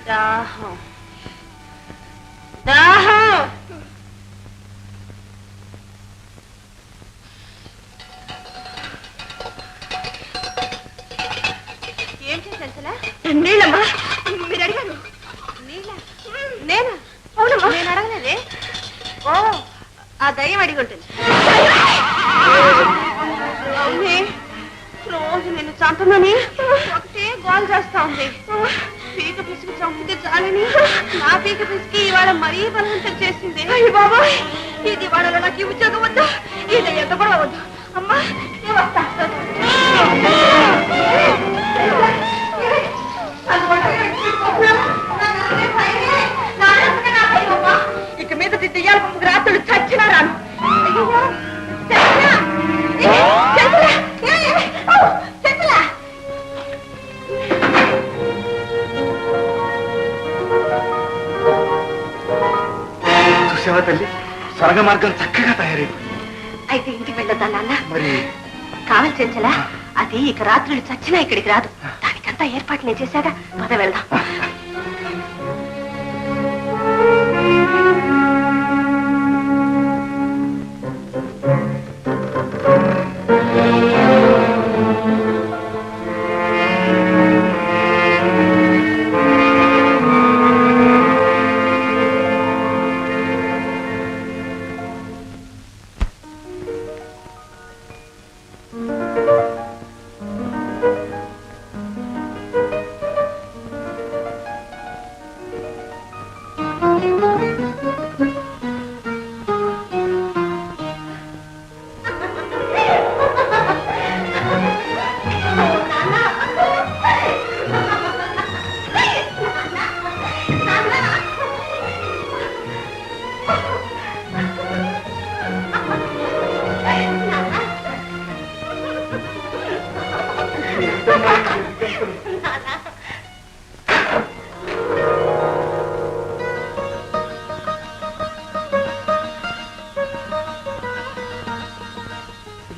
దాహం దాహం. ఏంటి తెలుసలా? నీళ్ళమ్మా, మీరు అడిగారు. నీళ్ళ? నేనా? అవునమ్మా, నేను అడగలేదే. ఓ, ఆ దయ్యం అడిగి ఉంటుంది. రోజు నేను చంపమని ఒకటే గోల్ చేస్తా ఉంది. పీక పిసికి చంపితే చాలని నా పీక పిసికి ఇవాళ మరీ బలవంతం చేసింది. బాబాయ్, ఇది వాళ్ళలో నాకు ఉద్యోగం వద్దు, ఇది ఎంత కూడా వద్దు. అమ్మా, నేను వస్తా. ఇక మీద దెయ్యాల పంపుకు రాత్రులు చచ్చినా రాను. చూసావా తల్లి, స్వర్గ మార్గం చక్కగా తయారైంది. అయితే ఇంటికి వెళ్ళొద్దా నాన్న? మరి కావాలి చెంచలా, అది ఇక రాత్రులు చచ్చినా ఇక్కడికి రాదు. దానికంతా ఏర్పాటు నేను చేశాగా, పద వెళ్దాం.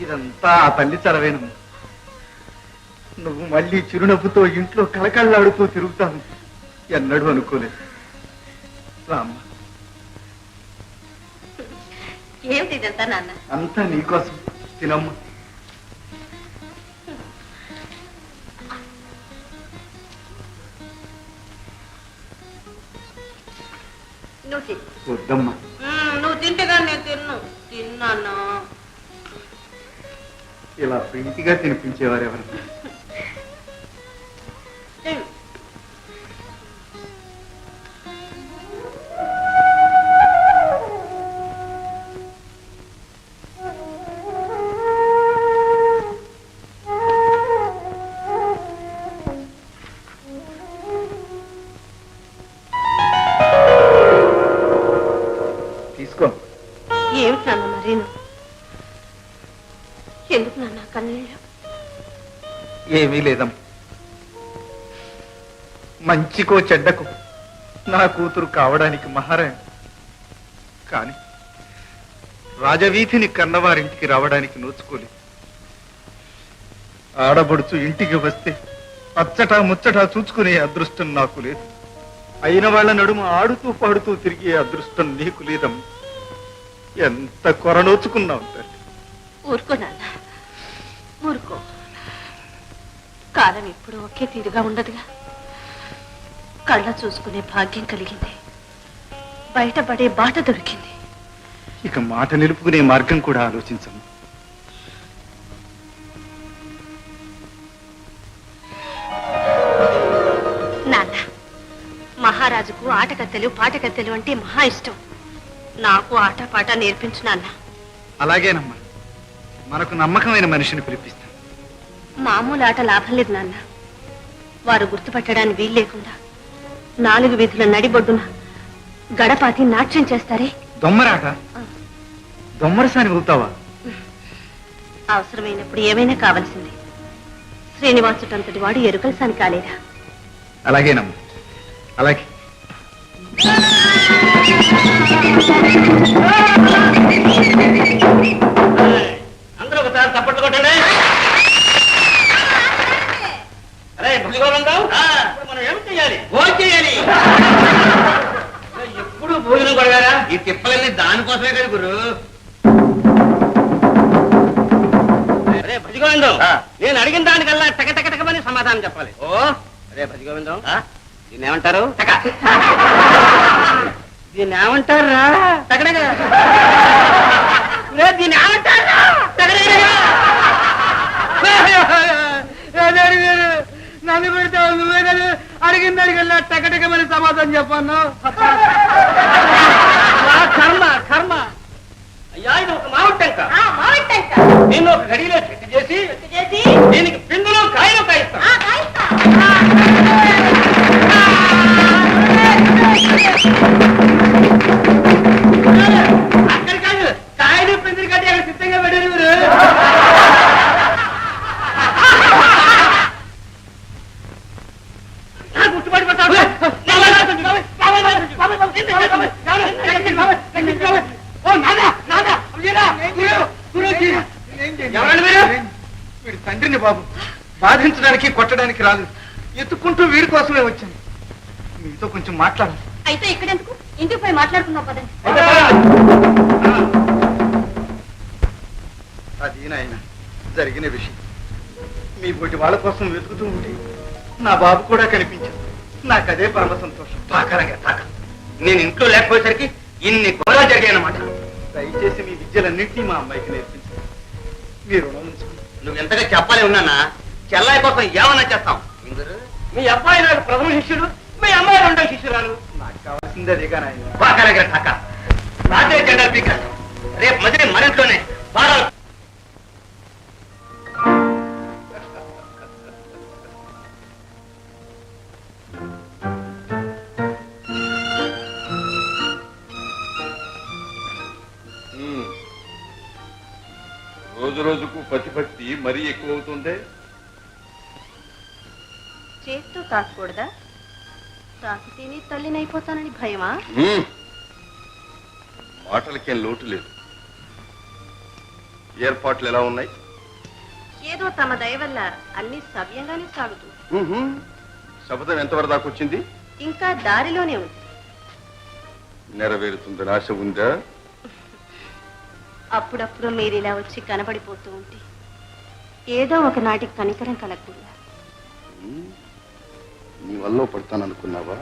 ఇదంతా ఆ తల్లి చరవేను. నువ్వు మళ్ళీ చిరునవ్వుతో ఇంట్లో కళకళలాడుతూ తిరుగుతాను ఎన్నడూ అనుకోలేదు. రామ్మ, ఏమిటి ఇదంతా నాన్న? అంతా నీకోసం. తినమ్మ. వద్దమ్మా, నువ్వు తింటేగా నేను తిన్నాను. ఇలా ప్రీతిగా తినిపించేవారు ఎవరు? తీసుకో. ఏమిటి నాన్న మరీను? ఎందుకు నాన్న కన్నీళ్ళు? ఏమీ లేదమ్మా, మంచికో చెడ్డకు నా కూతురు కావడానికి మహారాణి, కాని రాజవీధిని కన్నవారింటికి రావడానికి నోచుకోలేదు. ఆడబడుచు ఇంటికి వస్తే అచ్చటా ముచ్చటా చూచుకునే అదృష్టం నాకు లేదు. అయిన వాళ్ళ నడుమ ఆడుతూ పాడుతూ తిరిగే అదృష్టం నీకు లేదమ్మా. ఎంత కొరనోచుకున్నావు తల్లి. ఊరుకో నాన్న, ఊరుకో. కాలం ఇప్పుడు ఒకే తీరుగా ఉండదుగా. కళ్ళ చూసుకునే భాగ్యం కలిగింది, బయటపడే బాట దొరికింది. ఇక మాట నిలుపుకునే మార్గం కూడా ఆలోచించము. నాన్న, మహారాజుకు ఆటకత్తెలు పాటకత్తెలు అంటే మహా ఇష్టం. నాకు ఆట పాట నేర్పించు నాన్న. అలాగేనమ్మా, మనకు నమ్మకమైన మనిషిని పిలిపిస్తాను. మామూలు ఆట లాభం లేదు నాన్న. వారు గుర్తుపట్టడానికి వీలు లేకుండా 4 వీధుల నడిబొడ్డున గడపాతి నాట్యం చేస్తారే. దొమ్మరాట? దొమ్మరసాని అవుతావా? అవసరమైనప్పుడు ఏమైనా కావలసింది. శ్రీనివాసుడంతటి వాడు ఎరుకలసాని కాలేదా? అలాగేనమ్మా, అలాగే. అందరూ ఒకసారి తప్పట్లు కొట్టండి. అరే మనం ఏం చెయ్యాలి? భోజనం చేయాలి. ఈ తిప్పలన్నీ దానికోసమే కదా గురు. అరే భజగోవిందం, నేను అడిగిన దానికల్లా టకటకటకమని సమాధానం చెప్పాలి. ఓ అరే భజగోవిందం, దీన్ని ఏమంటారు? దీన్ని ఏమంటారా? టకటక. దీన్ని ఏమంటారా? నన్ను పెడతావు, నువ్వే కదా అడిగిన దానికల్లా టకటకమని సమాధానం చెప్పాను. కర్మ కర్మ. అయ్యా ఇది ఒక మామిడి టెంక. నేను ఒక గడిలో చెట్టు చేసి దీనికి పిందులో కాయలు కాయిస్తాను. అక్కడ కాదు, కాయలు పిందులు కట్టి అక్కడ సిద్ధంగా పెట్టారు మీరు. గుర్తుపడిపోతాడు. వీడి తండ్రిని బాబు బాధించడానికి కొట్టడానికి రాదు, ఎత్తుకుంటూ వీడి కోసమే వచ్చాను. మీతో కొంచెం మాట్లాడాలి. అయితే ఇక్కడెందుకు, ఇంటికి పోయి మాట్లాడుకుందాం పదండి. అది నాయన జరిగిన విషయం. మీ బొట్టి వాళ్ళ కోసం వెతుకుతూ ఉంటే నా బాబు కూడా కనిపించాడు. నాకు అదే పరమ సంతోషం. నేను ఇంట్లో లేకపోయేసరికి ఇన్ని గొడవలు జరిగాయన్నమాట. దయచేసి మీ విద్యలన్నింటినీ మా అమ్మాయికి నేర్పించారు. మీరు నువ్వు ఎంతగా చెప్పాలి ఉన్నానా, చెల్లాయి కోసం ఏమన్నా చేస్తాం. మీ అబ్బాయి నాకు ప్రథమ శిష్యుడు, మీ అమ్మాయి రెండో శిష్యురాలు. నాకు కావాల్సింది అదేగా నాయన. బాగా తాక రాత్రి జెండా పీకారు. రేపు మధ్య మరింట్లోనే బాగా. రోజు రోజుకు ప్రతిపత్తి మరీ ఎక్కువ అవుతుందే. చేత్తో తాకూడదా? తాకితేనే తల్లినైపోతానని భయమా? మాటలకేం లోటు లేదు. ఏర్పాట్లు ఎలా ఉన్నాయి? ఏదో తమ దయ వల్ల అన్ని సవ్యంగానే సాగుతుంది. శపథం ఎంతవరకు దాకా వచ్చింది? ఇంకా దారిలోనే ఉంది. నెరవేరుతుందని ఆశ ఉందా? అప్పుడప్పుడు మీరు ఇలా వచ్చి కనబడిపోతూ ఉంటే ఏదో ఒకనాటికి కనికరం కలగకుండా. నీ వల్ల పడతాననుకున్నావా?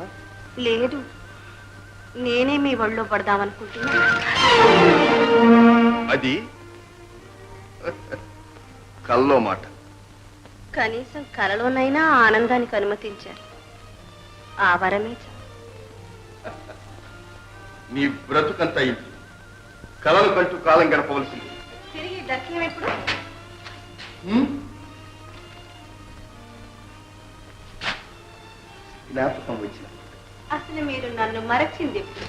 లేదు, నేనే మీ ఒళ్ళో పడదామనుకుంటున్నా. అది కల్లో మాట. కనీసం కలలోనైనా ఆనందానికి అనుమతించారు. ఆ వరమే నీ బ్రతుకంత అయింది. కలలు కంటూ కాలం గడపవలసింది. తిరిగి దర్శనం ఎప్పుడు? జ్ఞాపకం వచ్చిన. అసలు మీరు నన్ను మరచింది ఎప్పుడు?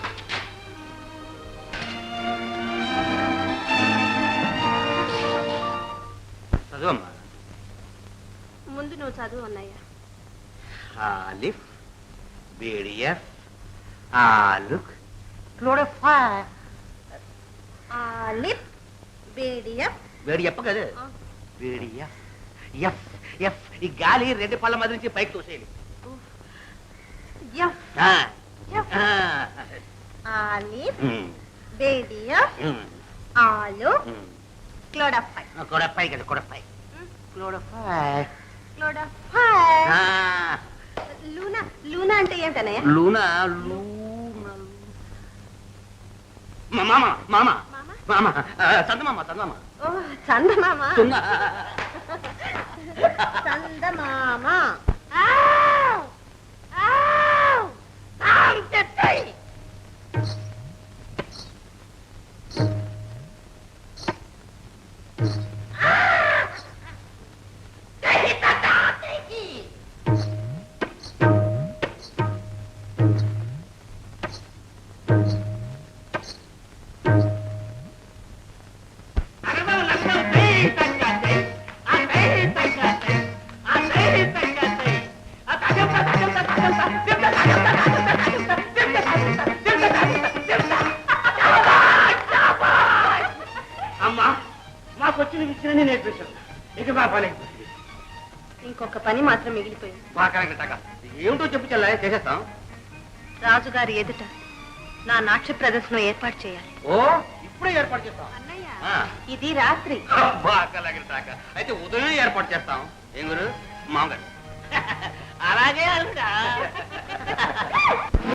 చదువమ్మా. ముందు నువ్వు చదువు అన్నయ్య. ఆలిఫ్ బీడిఎఫ్ ఆలుక్ క్లోరోఫైల్. ఆలిఫ్ బీడిఎఫ్. వేడి చెప్ప కదా, బీడిఎఫ్ ఎఫ్ ఎఫ్. ఈ గాలి రెండు పళ్ళ మధ్య నుంచి పైకి తోసేయాలి. F F. ఆలిఫ్ బీడిఎఫ్ ఆలు క్లోరోఫైల్. క్లోరోఫైల్ కదా, క్లోరోఫైల్ క్లోరోఫైల్ క్లోరోఫైల్. లూనా. లూనా అంటే ఏంటన్నయ్య? లూనా లూనా మామ మామ మామ చందమామ చందమామ. ఓ చందమామ. చందమామ. అమ్మా మాకు వచ్చిన విషయాన్ని నేర్పించాను. ఇక మా పని ఇంకొక పని మాత్రం మిగిలిపోయింది. ఏమిటో చెప్పు చెల్లా, చేసేస్తాం. రాజుగారి ఎదుట నా నాట్య ప్రదర్శన ఏర్పాటు చేయాలి. ఓ ఇప్పుడే ఏర్పాటు చేస్తాం. అన్నయ్య ఆ. ఇది రాత్రి. అయితే ఉదయం ఏర్పాటు చేస్తాం. ఏం గురు మామగారు అలాగే అల్లుడా